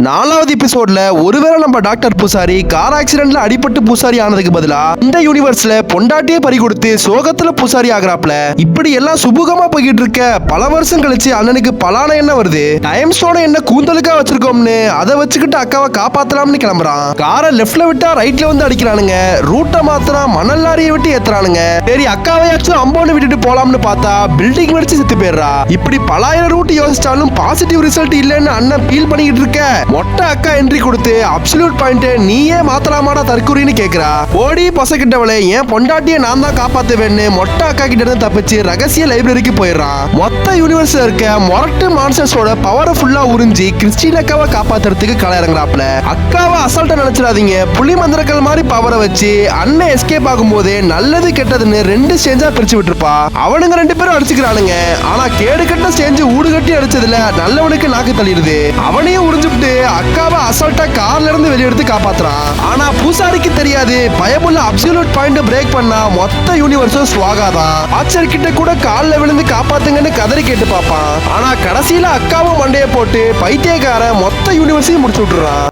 4வது எபிசோட்ல ஒருவேளை நம்ம டாக்டர் பூசாரி கார் ஆக்சிடென்ட்ல அடிபட்டு பூசாரி ஆனதுக்கு பதிலா இந்த யூனிவர்ஸ்ல பொண்டாட்டியே பறி கொடுத்து சோகத்துல பூசாரி ஆகிறாப்ல. இப்படி எல்லாம் சுபுகமா போய்கிட்டு இருக்க பல வருஷம் கழிச்சு அண்ணனுக்கு பலான என்ன வருது. டைம் ஸ்டோனை என்ன கூந்தலுக்கா வச்சிருக்கோம்னு அதை வச்சுக்கிட்டு அக்காவை காப்பாத்தலாம்னு கிளம்புறான். காரை லெஃப்ட்ல விட்டா ரைட்ல வந்து அடிக்கிறானுங்க. ரூட்டை மாத்திரா மணல் லாரியை விட்டு ஏத்துறானுங்க. சரி அக்காவையாச்சும் அம்போன்னு விட்டுட்டு போலாம்னு பார்த்தா பில்டிங் வெடிச்சு செத்து போயிடுறா. இப்படி பலாயிரம் ரூட் யோசிச்சாலும் பாசிட்டிவ் ரிசல்ட் இல்லைன்னு அண்ணன் ஃபீல் பண்ணிக்கிட்டு இருக்க மொட்டை அக்கா என்ட்ரி கொடுத்து அப்சல்யூட் பாயிண்ட் நீயே மாத்தலாமாடா தற்கொலைன்னு கேக்குறா. ஓடி பொசக்கிட்டவளே என் பொண்டாட்டியை நான் தான் காப்பாத்துவேன்னு மொட்டை அக்கா கிட்ட இருந்து தப்பிச்சு ரகசிய லைப்ரரிக்கு போயிடுறான். மொத்த யூனிவர்ஸ்ல இருக்க மொரட்டு மான்ஸ்டர்ஸோட பவரை ஃபுல்லா உறிஞ்சி கிறிஸ்டின் அக்காவை காப்பாத்துறதுக்கு களை இறங்குறாப்ல. அக்காவை அசால்ட்டா நினைச்சிடாதீங்க. புலி மந்திரக்கல் மாதிரி பவரை வச்சு அண்ணன் எஸ்கேப் ஆகும்போதே நல்லது கெட்டதுன்னு ரெண்டு ஸ்டேஞ்சா பிரிச்சு விட்டுருப்பா. அவனுங்க ரெண்டு பேரும் அடிச்சுக்கிறானுங்க. ஆனா கேடு கட்ட ஸ்டேஞ்சு ஊடு கட்டி அடிச்சதுல நல்லவனுக்கு நாக்கு தள்ளிடுது. அவனையும் உறிஞ்சுட்டு அக்காவை அசால்ட்டா கார்ல இருந்து வெளியெடுத்து காப்பாத்துறான். ஆனா பூசாரிக்கு தெரியாது பயமுள்ள அப்சல்யூட் பாயிண்ட் பிரேக் பண்ணா மொத்த யூனிவர்ஸும் ஸ்வாகாதான். ஆச்சர் கிட்ட கூட கால்ல விழுந்து காப்பாத்துங்கன்னு கதறி கேட்டு பாப்பான். ஆனா கடைசியில அக்காவும் மண்டைய போட்டு பைத்தியக்கார மொத்த யூனிவர்ஸையும் முடிச்சு விட்டுறான்.